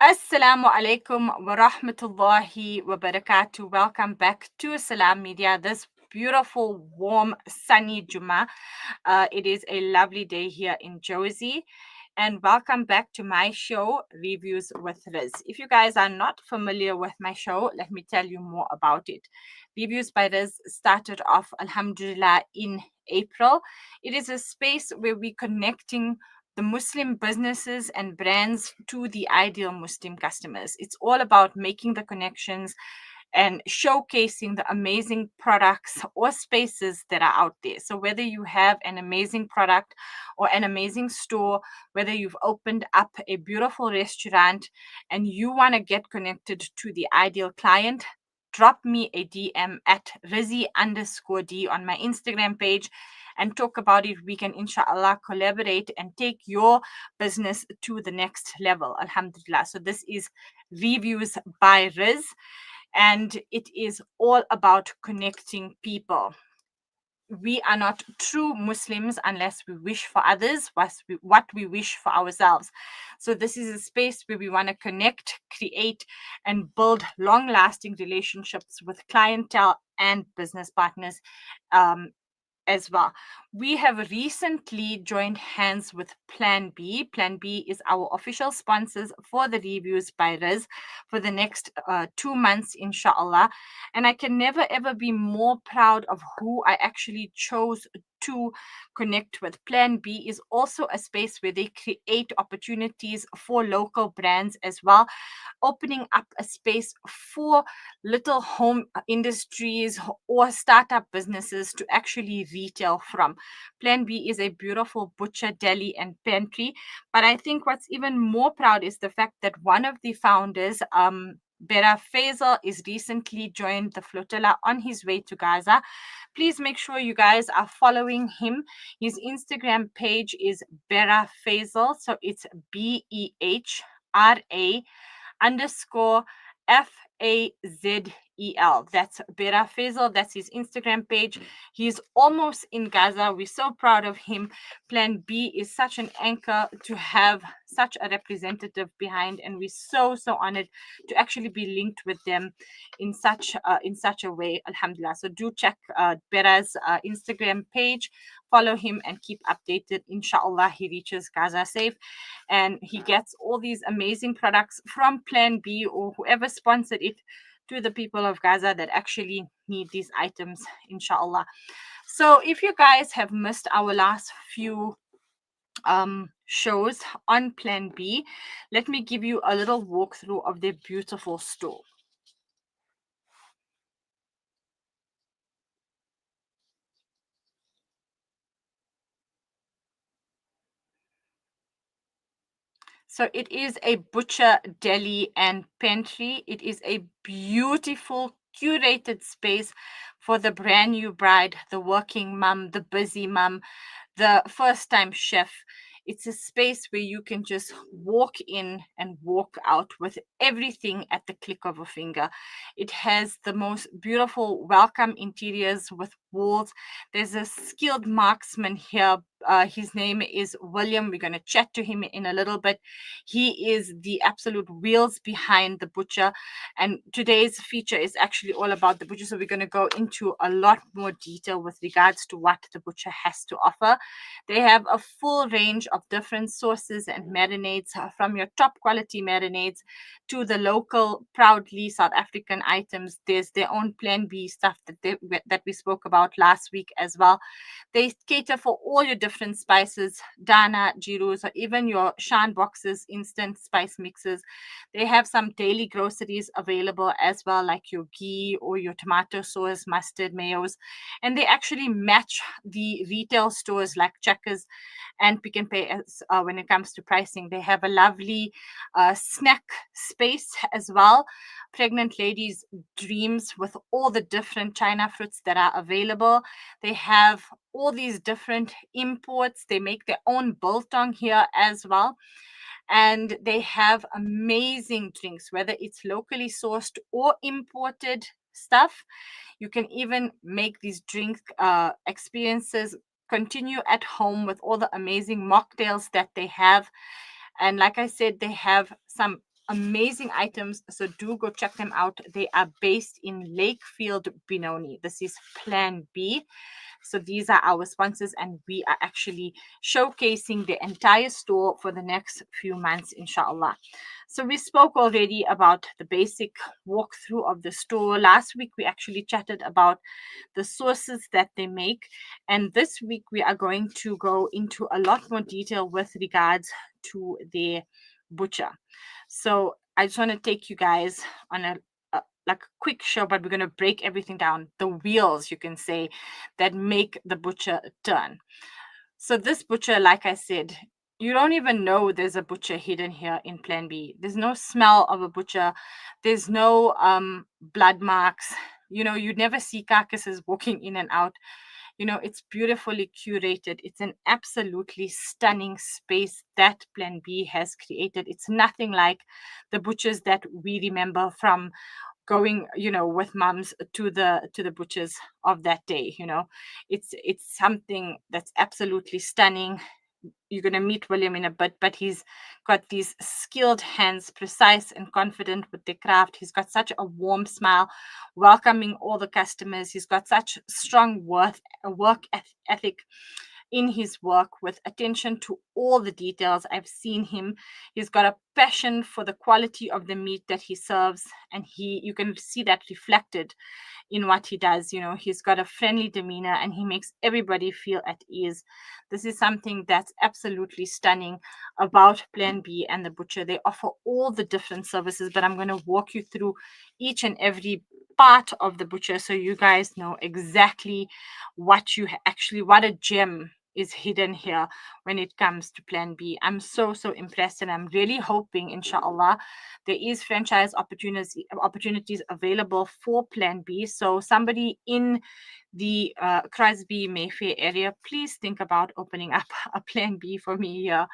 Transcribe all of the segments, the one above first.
Assalamu alaikum wa rahmatullahi wa barakatuh. Welcome back to Salam Media this beautiful, warm, sunny Juma. It is a lovely day here in Jersey. And welcome back to my show, Reviews with Riz. If you guys are not familiar with my show, let me tell you more about it. Reviews by Riz started off, Alhamdulillah, in April. It is a space where we're connecting the Muslim businesses and brands to the ideal Muslim customers. It's all about making the connections and showcasing the amazing products or spaces that are out there. So, whether you have an amazing product or an amazing store, whether you've opened up a beautiful restaurant and you want to get connected to the ideal client, drop me a DM at Rizzy_D on my Instagram page and talk about it. We can, inshallah, collaborate and take your business to the next level. Alhamdulillah. So, this is Reviews by Riz, and it is all about connecting people. We are not true Muslims unless we wish for others what we wish for ourselves. So, this is a space where we want to connect, create, and build long lasting relationships with clientele and business partners. As well. We have recently joined hands with Plan B. Plan B is our official sponsors for the Reviews by Riz for the next 2 months, inshallah. And I can never ever be more proud of who I actually chose to connect with. Plan B is also a space where they create opportunities for local brands as well, opening up a space for little home industries or startup businesses to actually retail from. Plan B is a beautiful butcher, deli, and pantry. But I think what's even more proud is the fact that one of the founders, Bera Faisal, is recently joined the flotilla on his way to Gaza. Please make sure you guys are following him. His Instagram page is Bera Faisal. So it's BEHRA_FAZEL. That's Bera Faisal. That's his Instagram page. He's almost in Gaza. We're so proud of him. Plan B is such an anchor to have such a representative behind, and we're so honored to actually be linked with them in such a way. Alhamdulillah. So do check Bera's Instagram page, follow him, and keep updated. Inshallah, he reaches Gaza safe, and he gets all these amazing products from Plan B or whoever sponsored it to the people of Gaza that actually need these items, inshallah. So if you guys have missed our last few shows on Plan B, let me give you a little walkthrough of their beautiful store. So it is a butcher, deli, and pantry. It is a beautiful, curated space for the brand new bride, the working mom, the busy mom, the first time chef. It's a space where you can just walk in and walk out with everything at the click of a finger. It has the most beautiful, welcome interiors with walls. There's a skilled marksman here. His name is William. We're going to chat to him in a little bit. He is the absolute wheels behind the butcher. And today's feature is actually all about the butcher. So we're going to go into a lot more detail with regards to what the butcher has to offer. They have a full range of different sauces and marinades, from your top quality marinades to the local, proudly South African items. There's their own Plan B stuff that we spoke about last week as well. They cater for all your different spices, dana, jirus, or even your shan boxes, instant spice mixes. They have some daily groceries available as well, like your ghee or your tomato sauce, mustard, mayos. And they actually match the retail stores like Checkers and Pick and Pay when it comes to pricing. They have a lovely snack space as well. Pregnant ladies' dreams with all the different China fruits that are available. They have all these different imports. They make their own biltong here as well. And they have amazing drinks, whether it's locally sourced or imported stuff. You can even make these drink experiences continue at home with all the amazing mocktails that they have. And like I said, they have some amazing items. So do go check them out. They are based in Lakefield, Benoni. This is Plan B. So these are our sponsors, and we are actually showcasing the entire store for the next few months, inshallah. So we spoke already about the basic walkthrough of the store. Last week we actually chatted about the sources that they make, and this week we are going to go into a lot more detail with regards to their butcher. So I just want to take you guys on a like a quick show, but we're going to break everything down, the wheels, you can say, that make the butcher turn. So this butcher, like I said, you don't even know there's a butcher hidden here in Plan B. There's no smell of a butcher. There's no blood marks. You know, you'd never see carcasses walking in and out. You know, it's beautifully curated. It's an absolutely stunning space that Plan B has created. It's nothing like the butchers that we remember from going, you know, with mums to the butchers of that day. You know, it's something that's absolutely stunning. You're going to meet William in a bit, but he's got these skilled hands, precise and confident with the craft. He's got such a warm smile, welcoming all the customers. He's got such strong work ethic in his work, with attention to all the details. I've seen him. He's got a passion for the quality of the meat that he serves, and you can see that reflected in what he does. You know, he's got a friendly demeanor and he makes everybody feel at ease. This is something that's absolutely stunning about Plan B and the butcher. They offer all the different services, but I'm going to walk you through each and every part of the butcher so you guys know exactly what a gem is hidden here when it comes to Plan B. I'm so impressed, and I'm really hoping, inshallah, there is franchise opportunities available for Plan B. So somebody in the Crosby Mayfair area, please think about opening up a Plan B for me here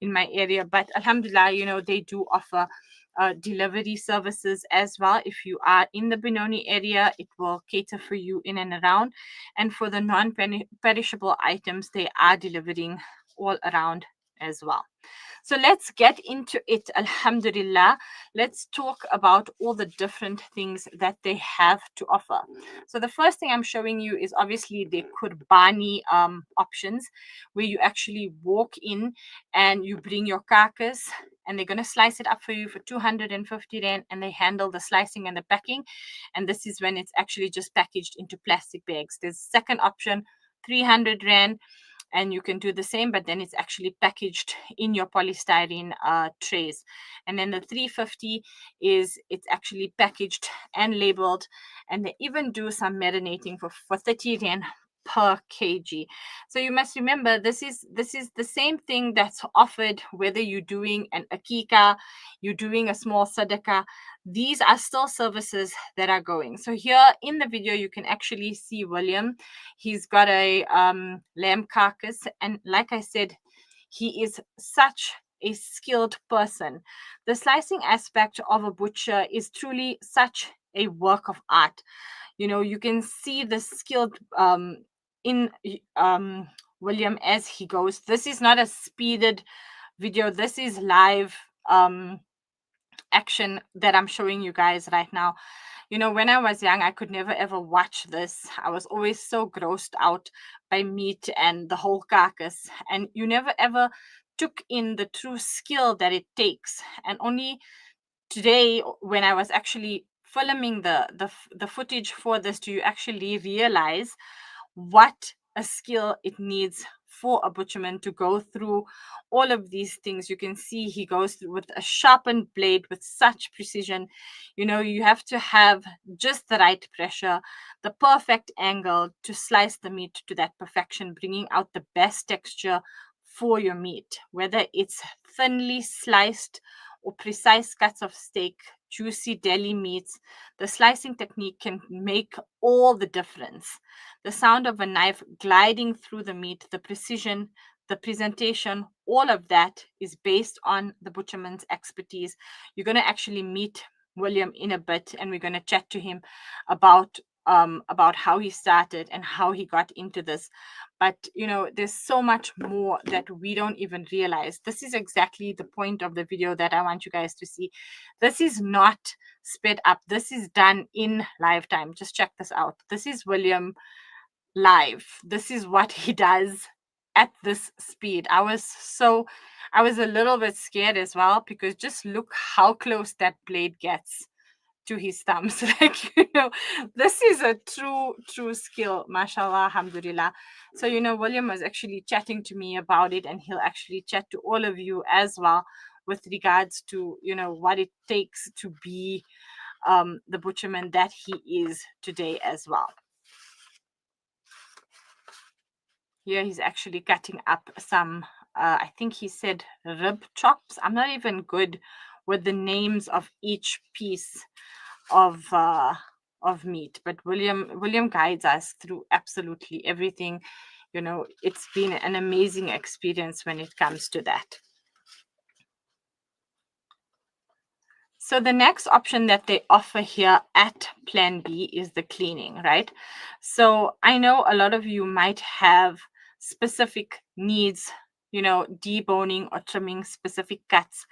in my area. But alhamdulillah, you know, they do offer delivery services as well. If you are in the Benoni area, it will cater for you in and around. And for the non-perishable items, they are delivering all around as well. So let's get into it. Alhamdulillah. Let's talk about all the different things that they have to offer. So the first thing I'm showing you is obviously the kurbani options, where you actually walk in and you bring your carcass, and they're going to slice it up for you for 250 rand, and they handle the slicing and the packing. And this is when it's actually just packaged into plastic bags. There's a second option, 300 rand, and you can do the same, but then it's actually packaged in your polystyrene trays. And then the 350 is it's actually packaged and labeled, and they even do some marinating for 30 rand per kg. So you must remember, this is the same thing that's offered whether you're doing an akika, you're doing a small sadaqah. These are still services that are going. So here in the video you can actually see William. He's got a lamb carcass, and like I said, he is such a skilled person. The slicing aspect of a butcher is truly such a work of art. You know, you can see the skilled in William as he goes. This is not a speeded video. This is live action that I'm showing you guys right now. You know, when I was young, I could never ever watch this. I was always so grossed out by meat and the whole carcass. And you never ever took in the true skill that it takes. And only today, when I was actually filming the footage for this, do you actually realize what a skill it needs for a butcherman to go through all of these things. You can see he goes through with a sharpened blade with such precision. You know, you have to have just the right pressure, the perfect angle to slice the meat to that perfection, bringing out the best texture for your meat, whether it's thinly sliced or precise cuts of steak, juicy deli meats. The slicing technique can make all the difference. The sound of a knife gliding through the meat, the precision, the presentation, all of that is based on the butcherman's expertise. You're going to actually meet William in a bit, and we're going to chat to him about about how he started and how he got into this. But there's so much more that we don't even realize. This is exactly the point of the video that I want you guys to see. This is not sped up. This is done in lifetime. Just check this out. This is William live. This is what he does at this speed. I was a little bit scared as well, because just look how close that blade gets to his thumbs. Like, this is a true skill, mashallah, alhamdulillah. So William was actually chatting to me about it, and he'll actually chat to all of you as well with regards to what it takes to be the butcherman that he is today as well. Here he's actually cutting up some, I think he said rib chops. I'm not even good with the names of each piece of meat, but William guides us through absolutely everything. It's been an amazing experience when it comes to that. So the next option that they offer here at Plan B is the cleaning, right? So I know a lot of you might have specific needs, deboning or trimming specific cuts,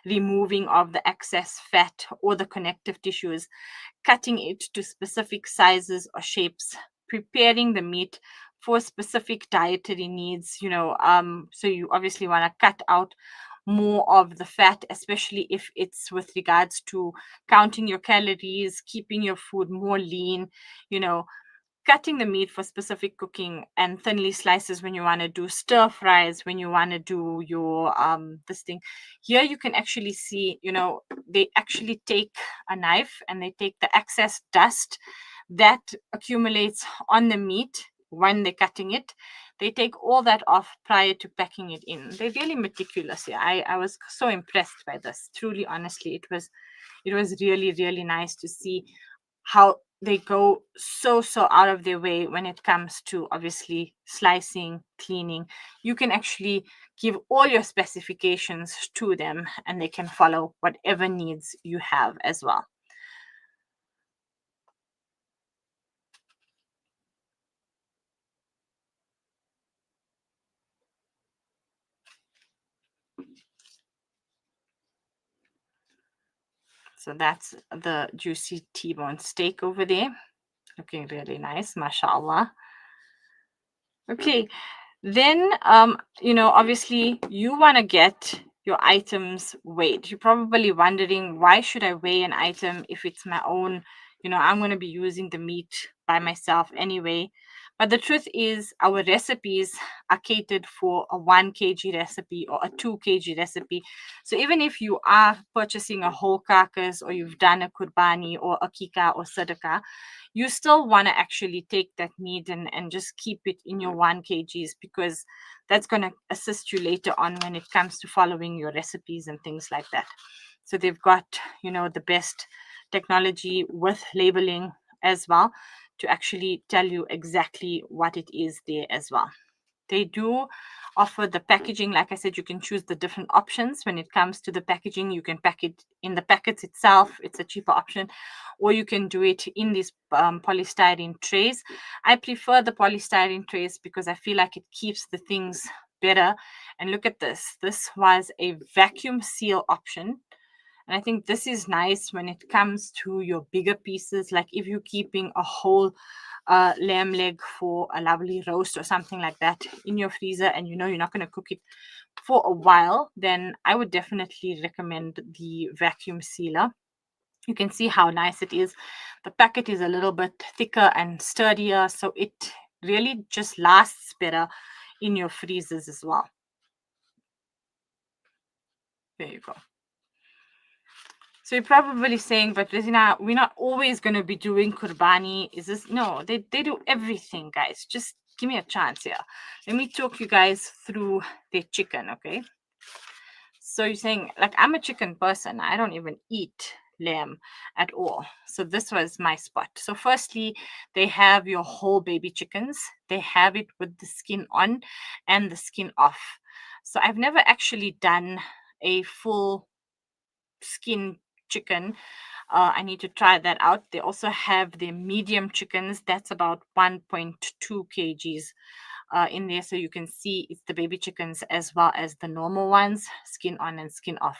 removing of the excess fat or the connective tissues, cutting it to specific sizes or shapes, preparing the meat for specific dietary needs. So you obviously want to cut out more of the fat, especially if it's with regards to counting your calories, keeping your food more lean, you know, cutting the meat for specific cooking, and thinly slices when you want to do stir fries, when you want to do your this thing. Here you can actually see, they actually take a knife and they take the excess dust that accumulates on the meat when they're cutting it. They take all that off prior to packing it in. They're really meticulous here. I was so impressed by this. Truly, honestly, it was really, really nice to see how they go so out of their way when it comes to obviously slicing, cleaning. You can actually give all your specifications to them, and they can follow whatever needs you have as well. So that's the juicy T-bone steak over there. Looking really nice, mashallah. Okay, then obviously you want to get your items weighed. You're probably wondering, why should I weigh an item if it's my own? I'm going to be using the meat by myself anyway. But the truth is, our recipes are catered for a 1 kg recipe or a 2 kg recipe. So even if you are purchasing a whole carcass, or you've done a kurbani or a kika or sadaqah, you still want to actually take that meat and just keep it in your 1 kgs, because that's going to assist you later on when it comes to following your recipes and things like that. So they've got the best technology with labeling as well, to actually tell you exactly what it is there as well. They do offer the packaging. Like I said, you can choose the different options when it comes to the packaging. You can pack it in the packets itself. It's a cheaper option. Or you can do it in these polystyrene trays. I prefer the polystyrene trays because I feel like it keeps the things better. And look at this. This was a vacuum seal option. And I think this is nice when it comes to your bigger pieces. Like if you're keeping a whole lamb leg for a lovely roast or something like that in your freezer, and you're not going to cook it for a while, then I would definitely recommend the vacuum sealer. You can see how nice it is. The packet is a little bit thicker and sturdier, so it really just lasts better in your freezers as well. There you go. So you're probably saying, but Rizina, we're not always going to be doing kurbani. Is this? No, they do everything, guys. Just give me a chance here. Let me talk you guys through their chicken, okay? So you're saying, like, I'm a chicken person. I don't even eat lamb at all. So this was my spot. So firstly, they have your whole baby chickens. They have it with the skin on and the skin off. So I've never actually done a full skin chicken I need to try that out. They also have the medium chickens. That's about 1.2 kgs in there. So you can see it's the baby chickens as well as the normal ones, skin on and skin off.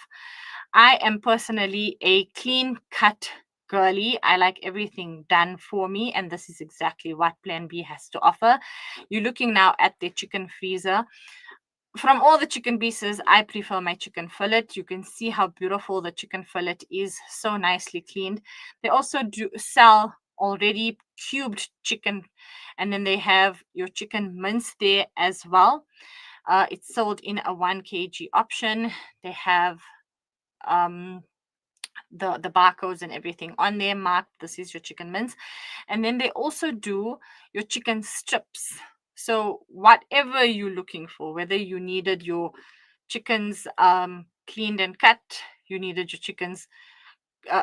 I am personally a clean cut girly. I like everything done for me, and this is exactly what Plan B has to offer. You're looking now at the chicken freezer. From all the chicken pieces, I prefer my chicken fillet. You can see how beautiful the chicken fillet is, so nicely cleaned. They also do sell already cubed chicken, and then they have your chicken mince there as well. It's sold in a 1 kg option. They have um, the barcodes and everything on there marked, this is your chicken mince. And then they also do your chicken strips. So whatever you're looking for, whether you needed your chickens cleaned and cut, you needed your chickens,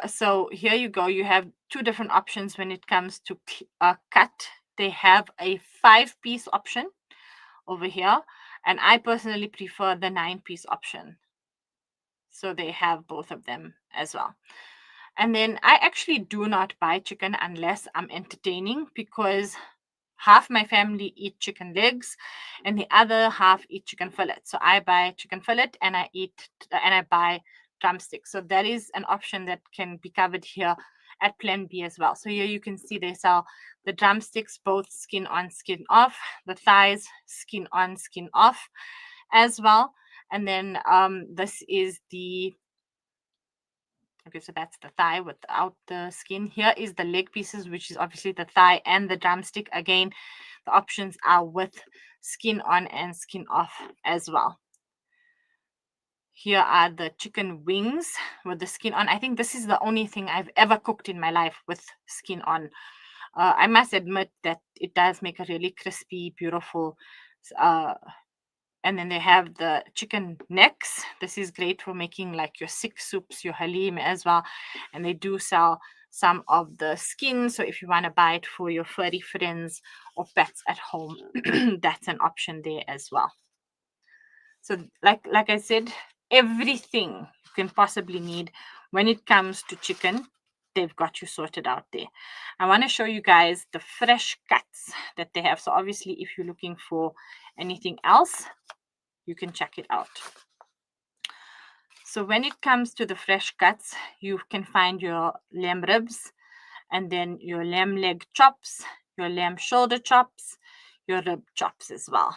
so here you go, you have two different options when it comes to cut. They have a 5-piece option over here, and I personally prefer the 9-piece option. So they have both of them as well. And then I actually do not buy chicken unless I'm entertaining, because half my family eat chicken legs and the other half eat chicken fillet. So I buy chicken fillet and I buy drumsticks. So that is an option that can be covered here at Plan B as well. So here you can see they sell the drumsticks, both skin on, skin off, the thighs, skin on, skin off as well. And then this is the okay, so that's the thigh without the skin. Here is the leg pieces, which is obviously the thigh and the drumstick. Again, the options are with skin on and skin off as well. Here are the chicken wings with the skin on. I think this is the only thing I've ever cooked in my life with skin on. I must admit that it does make a really crispy, beautiful and then they have the chicken necks. This is great for making like your sick soups, your halim as well. And they do sell some of the skin. So if you want to buy it for your furry friends or pets at home, that's an option there as well. So like I said, everything you can possibly need when it comes to chicken, they've got you sorted out there. I want to show you guys the fresh cuts that they have. So obviously, if you're looking for anything else, you can check it out. So when it comes to the fresh cuts, you can find your lamb ribs, and then your lamb leg chops, your lamb shoulder chops, your rib chops as well.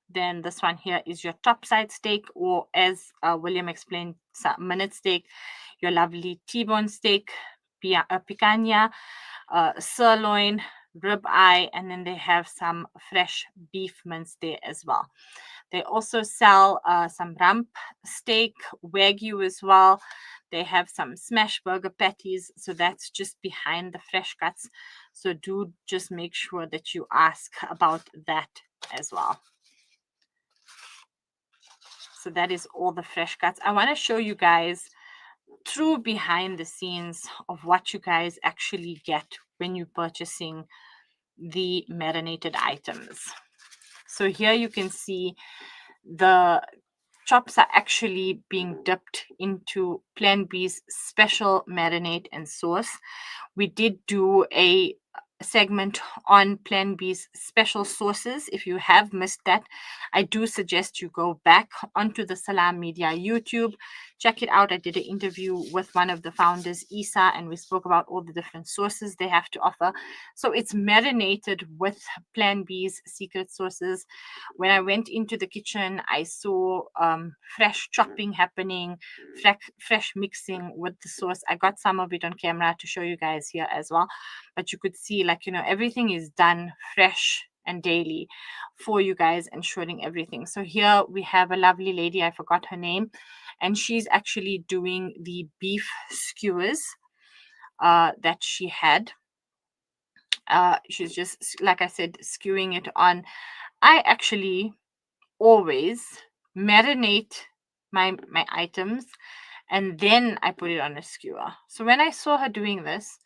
Then this one here is your topside steak, or as William explained, minute steak, your lovely T-bone steak, picanha, sirloin, rib eye, and then they have some fresh beef mince there as well. They also sell some rump steak, wagyu as well. They have some smash burger patties. So that's just behind the fresh cuts. So do just make sure that you ask about that as well. So that is all the fresh cuts. I want to show you guys true behind the scenes of what you guys actually get when you're purchasing the marinated items. So here you can see the chops are actually being dipped into Plan B's special marinade and sauce. We did do a segment on Plan B's special sauces. If you have missed that, I do suggest you go back onto the Salam Media YouTube, check it out. I did an interview with one of the founders, Isa, and we spoke about all the different sauces they have to offer. So it's marinated with Plan B's secret sauces. When I went into the kitchen, I saw fresh chopping happening, fresh mixing with the sauce. I got some of it on camera to show you guys here as well, but you could see, like, everything is done fresh and daily for you guys, ensuring everything. So here we have a lovely lady, I forgot her name, and she's actually doing the beef skewers that she had. She's just, like I said, skewing it on. I actually always marinate my items and then I put it on a skewer. So when I saw her doing this,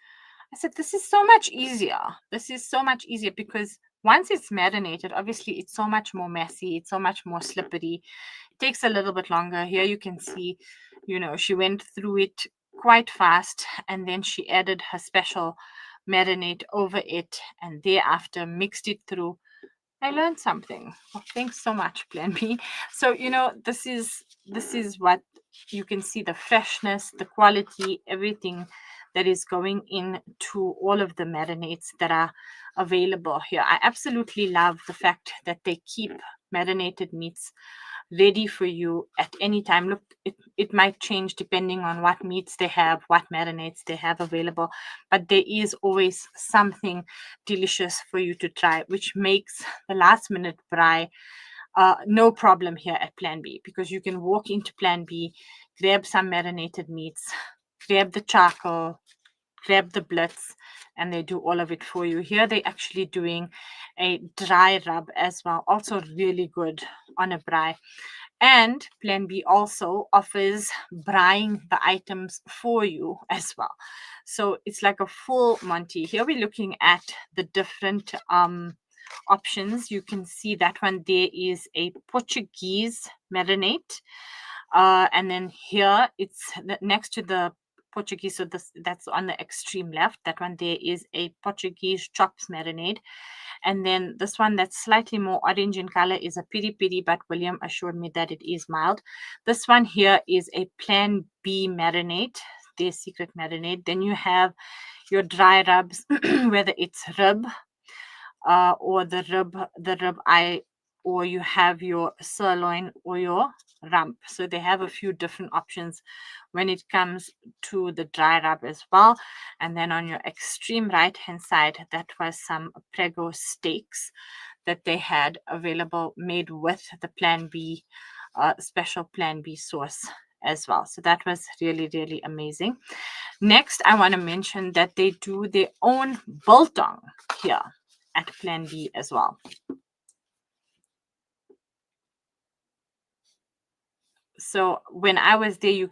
I said, this is so much easier. This is so much easier because once it's marinated, obviously it's so much more messy. It's so much more slippery. It takes a little bit longer. Here you can see, she went through it quite fast, and then she added her special marinade over it, and thereafter mixed it through. I learned something. Well, thanks so much, Plan B. So this is what you can see: the freshness, the quality, everything that is going into all of the marinades that are available here. I absolutely love the fact that they keep marinated meats ready for you at any time. Look, it might change depending on what meats they have, what marinades they have available, but there is always something delicious for you to try, which makes the last minute braai no problem here at Plan B, because you can walk into Plan B, grab some marinated meats, grab the charcoal, grab the Blitz, and they do all of it for you. Here they're actually doing a dry rub as well, also really good on a braai. And Plan B also offers buying the items for you as well. So it's like a full Monty. Here we're looking at the different options. You can see that one there is a Portuguese marinade. And then here it's next to the Portuguese, so that's on the extreme left. That one there is a Portuguese chops marinade. And then this one that's slightly more orange in color is a piri piri, but William assured me that it is mild. This one here is a Plan B marinade, their secret marinade. Then you have your dry rubs, whether it's rib or the rib eye, or you have your sirloin or your rump. So they have a few different options when it comes to the dry rub as well. And then on your extreme right hand side, that was some prego steaks that they had available, made with the Plan B special Plan B sauce as well. So that was really, really amazing. Next, I want to mention that they do their own biltong here at Plan B as well. So when I was there, you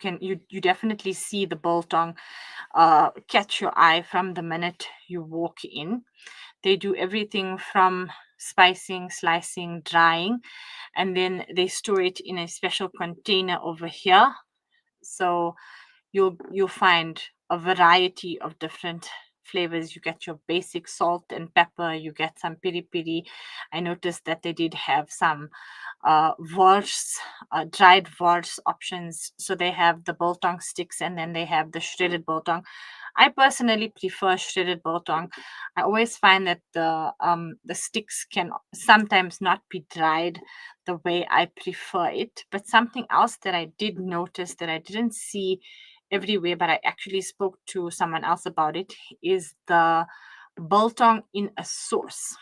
definitely see the biltong catch your eye from the minute you walk in. They do everything from spicing, slicing, drying, and then they store it in a special container over here. So you'll find a variety of different flavors. You get your basic salt and pepper, you get some piri piri. I noticed that they did have some wors, dried wors options. So they have the biltong sticks, and then they have the shredded biltong. I personally prefer shredded biltong. I always find that the sticks can sometimes not be dried the way I prefer it. But something else that I did notice that I didn't see everywhere, but I actually spoke to someone else about it, is the biltong in a sauce.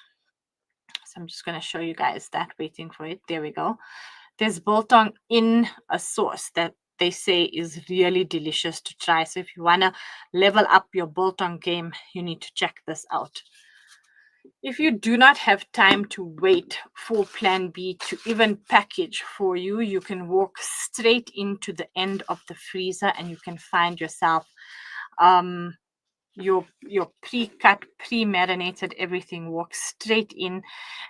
So I'm just going to show you guys that, waiting for it. There we go. There's biltong in a sauce that they say is really delicious to try. So if you want to level up your biltong game, you need to check this out. If you do not have time to wait for Plan B to even package for you, you can walk straight into the end of the freezer and you can find yourself your pre-cut, pre-marinated everything. Walk straight in,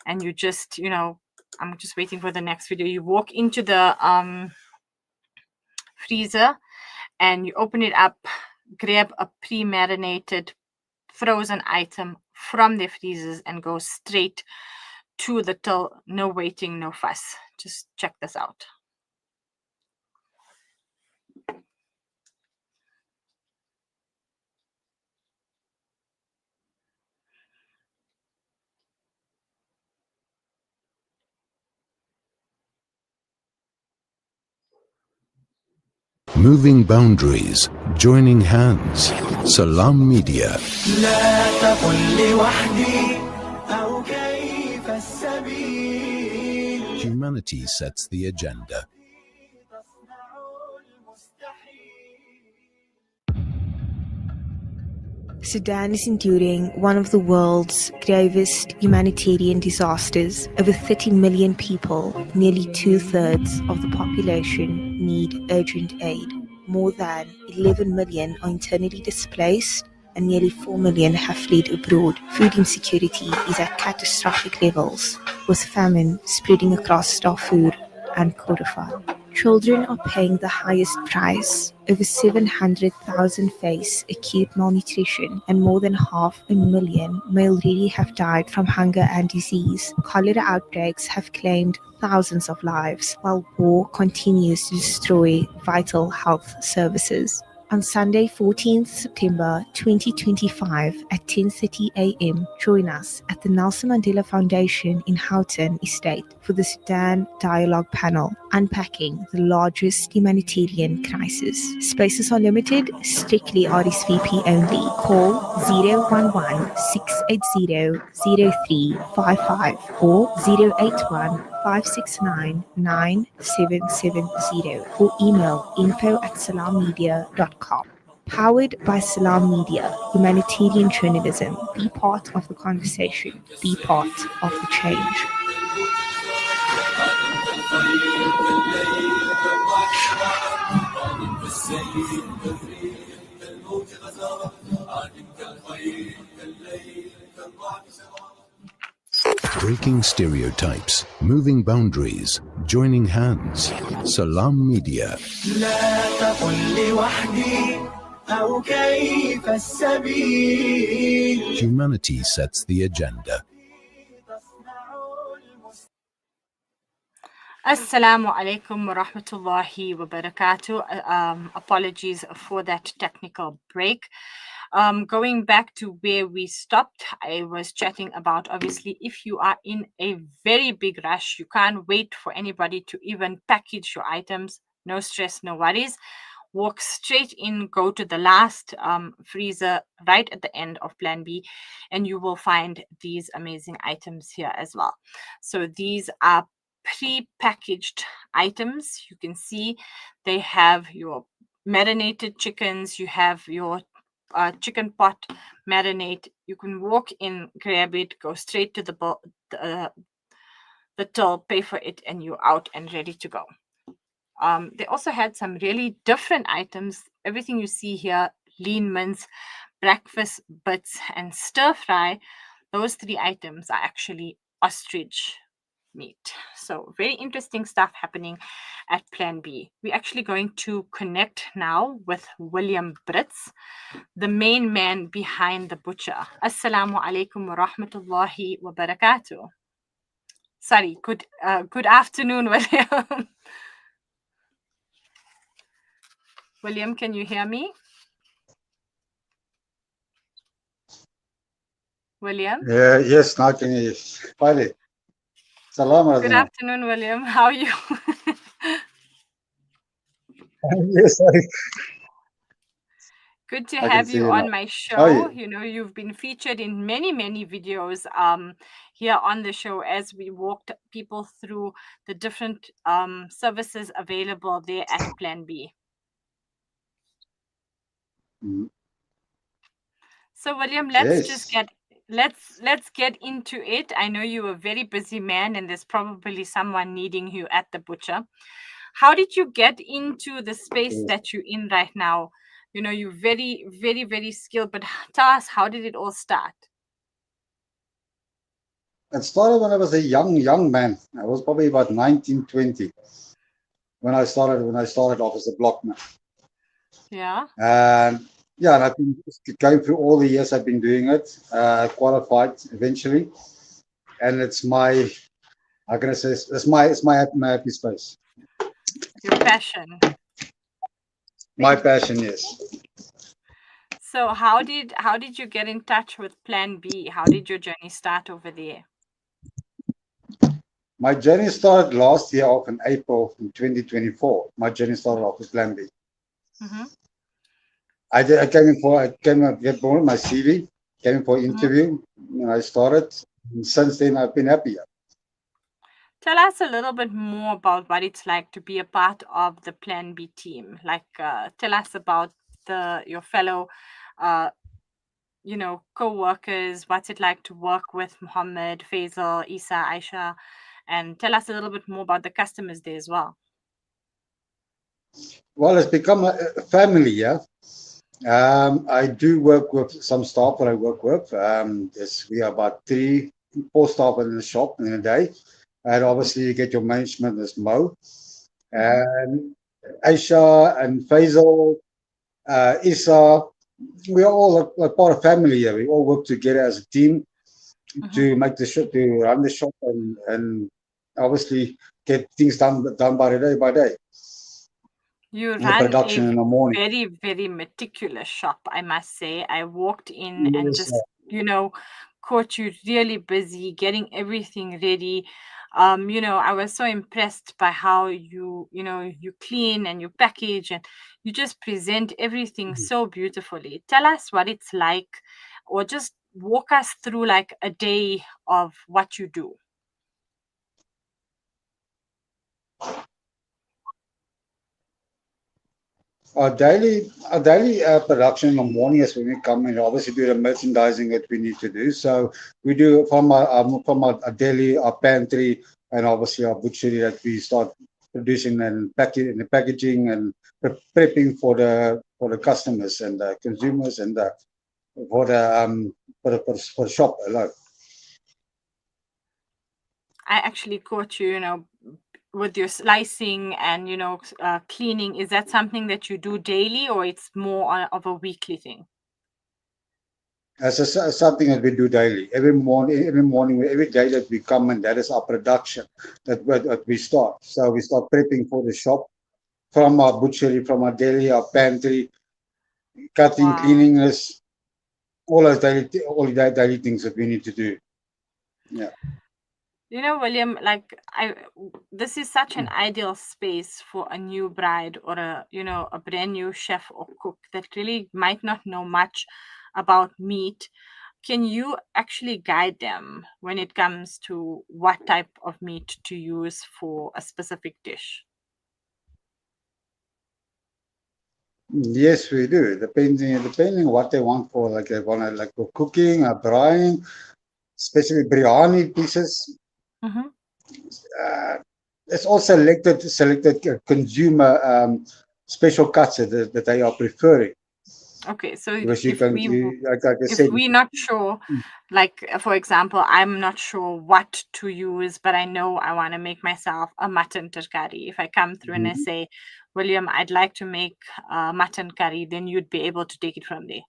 and you just, I'm just waiting for the next video. You walk into the freezer and you open it up, grab a pre-marinated frozen item from the freezers and go straight to the till. No waiting, no fuss. Just check this out. Moving boundaries, joining hands. Salam Media. Humanity sets the agenda. Sudan is enduring one of the world's gravest humanitarian disasters. Over 30 million people, nearly 2/3 of the population, need urgent aid. More than 11 million are internally displaced, and nearly 4 million have fled abroad. Food insecurity is at catastrophic levels, with famine spreading across Darfur and Kordofan. Children are paying the highest price. Over 700,000 face acute malnutrition, and more than 500,000 may already have died from hunger and disease. Cholera outbreaks have claimed thousands of lives, while war continues to destroy vital health services. On Sunday, 14th September 2025 at 10:30 a.m., join us at the Nelson Mandela Foundation in Houghton Estate for the Sudan Dialogue Panel, Unpacking the Largest Humanitarian Crisis. Spaces are limited, strictly RSVP only. Call 011-680-0355 or 081-569-9770 or email info@salammedia.com. Powered by Salam Media, humanitarian journalism. Be part of the conversation. Be part of the change. Breaking stereotypes, moving boundaries, joining hands. Salam Media. Humanity sets the agenda. Assalamu alaikum wa rahmatullahi wa barakatuh. Apologies for that technical break. Going back to where we stopped, I was chatting about obviously if you are in a very big rush, you can't wait for anybody to even package your items. No stress, no worries. Walk straight in, go to the last freezer right at the end of Plan B, and you will find these amazing items here as well. So these are pre-packaged items. You can see they have your marinated chickens, you have your chicken pot marinade. You can walk in, grab it, go straight to the till, pay for it, and you're out and ready to go. They also had some really different items. Everything you see here, lean mince, breakfast bits, and stir fry, those three items are actually ostrich meat. So very interesting stuff happening at Plan B. We're actually going to connect now with William Brits, the main man behind the butcher. Assalamu alaikum wa rahmatullahi wa barakatuh. Sorry, good afternoon, William. William, can you hear me? William? Yes, now can you hear you? Salam Good alaikum. afternoon, William. How are you? Yes, Good to I can have see you you on now. my How are show. you? You know, you've been featured in many videos here on the show as we walked people through the different services available there at Plan B. Mm, So William, Yes. let's get into it. I know you're a very busy man and there's probably someone needing you at the butcher. How did you get into the space Yes. that you're in right now? You know, you're very skilled, but tell us, how did it all start? It started when I was a young man. I was probably about 19, 20 when I started off as a blockman. Yeah. And yeah, and I've been going through all the years I've been doing it, qualified eventually. And it's my, how can I say, it's my happy space. Your passion. My passion, yes. So how did you get in touch with Plan B? How did your journey start over there? My journey started last year off in April in 2024. My journey started off with Plan B. Mm-hmm. I came and get born my CV, came in for interview, and I started. And since then, I've been happier. Tell us a little bit more about what it's like to be a part of the Plan B team. Like, tell us about your fellow, co-workers. What's it like to work with Muhammad, Faisal, Isa, Aisha, and tell us a little bit more about the customers there as well. Well, it's become a family, yeah. I do work with some staff that I work with. We are about 4 staff in the shop in a day. And obviously, you get your management as Mo. and Aisha and Faisal, Isa. We are all a part of family here. We all work together as a team Mhm. to make the shop, to run the shop, and obviously get things done by day. You The run a production in the morning. very, very meticulous shop, I must say. I walked in and Yes, just, caught you really busy getting everything ready. I was so impressed by how you clean and you package and you just present everything so beautifully. Tell us what it's like, or just walk us through like a day of what you do. our daily production in the morning is when we come in. Obviously, do the merchandising that we need to do. So we do from our daily, our pantry, and obviously our butchery that we start producing and packaging and prepping for the customers and the consumers and for the shop alone. I actually caught you, with your slicing and cleaning. Is that something that you do daily, or it's more of a weekly thing? As something that we do daily, every morning, every day that we come in, that is our production that we start. So we start prepping for the shop from our butchery, from our daily, our pantry, cutting, Wow. cleaning us, all the daily things that we need to do. Yeah. William, like this is such an ideal space for a new bride or a brand new chef or cook that really might not know much about meat. Can you actually guide them when it comes to what type of meat to use for a specific dish? Yes, we do. Depending what they want for, like they want to like for cooking or drying, especially biryani pieces. Mm-hmm. Uh, it's all selected consumer special cuts that they are preferring. Okay, so Because like I if said, we're not sure, like for example, I'm not sure what to use, but I know I want to make myself a mutton curry. If I come through and I mhm, say, William, I'd like to make mutton curry, then you'd be able to take it from there.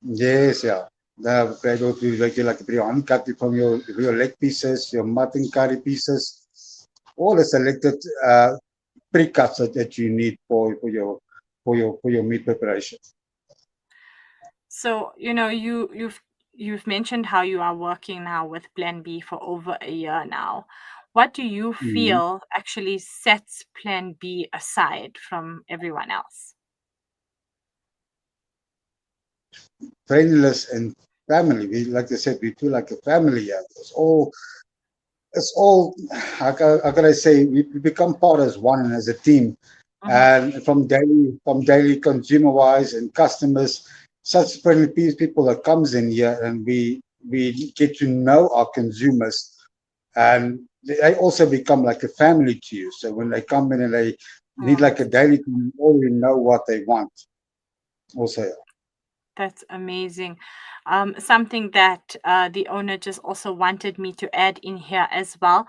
yes, yeah. They're able to like biryani cut it from your leg pieces, your mutton curry pieces, all the selected pre-cuts that you need for your meat preparation. So, you've mentioned how you are working now with Plan B for over a year now. What do you Mhm. feel actually sets Plan B aside from everyone else? Friendless and family. We like I said, we feel like a family. Yeah. It's all how can I say we become part as one and as a team, Mhm. and from daily consumer wise and customers, such friendly people that comes in here, and we get to know our consumers, and they also become like a family to you. So when they come in and they need Mm. like a daily, you already know what they want. Also, That's amazing. Something that the owner just also wanted me to add in here as well.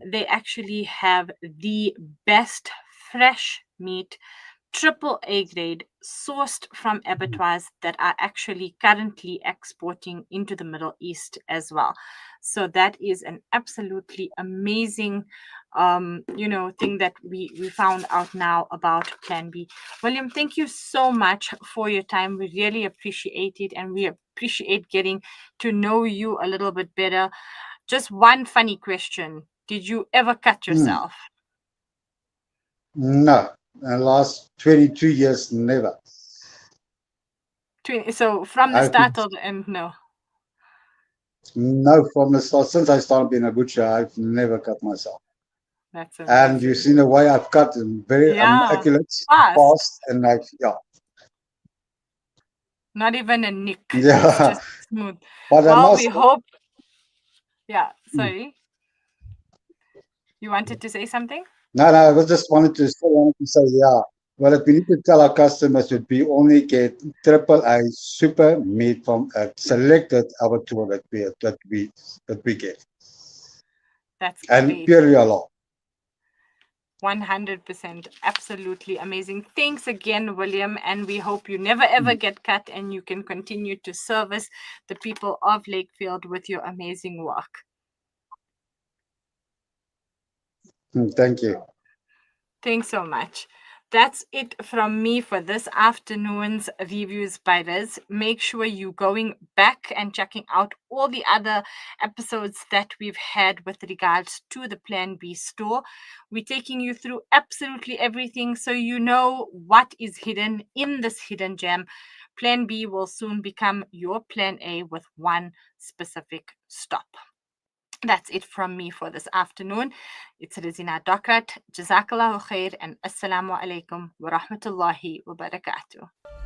They actually have the best fresh meat, triple A grade, sourced from abattoirs that are actually currently exporting into the Middle East as well. So that is an absolutely amazing, thing that we found out now about Plan B. William, thank you so much for your time. We really appreciate it, and we appreciate getting to know you a little bit better. Just one funny question. Did you ever cut mm, yourself? no, the last 22 years, never. So from the I've start till the end, no. No, from the start, since I started being a butcher, I've never cut myself. That's And you've amazing. seen the way I've cut, very Yeah, accurate, fast. fast, and like, yeah, Not even a nick. It's yeah. just smooth. But I Well, we must, hope. Yeah, sorry. You wanted to say something? no, I was just wanted to say, yeah. Well, if we need to tell our customers that we only get triple A super meat from a selected avatar that we get, That's and great. purely halal. 100%. Absolutely amazing. Thanks again, William. And we hope you never ever get cut and you can continue to service the people of Lakefield with your amazing work. Thank you. Thanks so much. That's it from me for this afternoon's Reviews by Riz. Make sure you're going back and checking out all the other episodes that we've had with regards to the Plan B store. We're taking you through absolutely everything so you know what is hidden in this hidden gem. Plan B will soon become your Plan A with one specific stop. That's it from me for this afternoon. It's Rizina Dokrat. Jazakallahu khair and assalamu alaikum wa rahmatullahi wa barakatuh.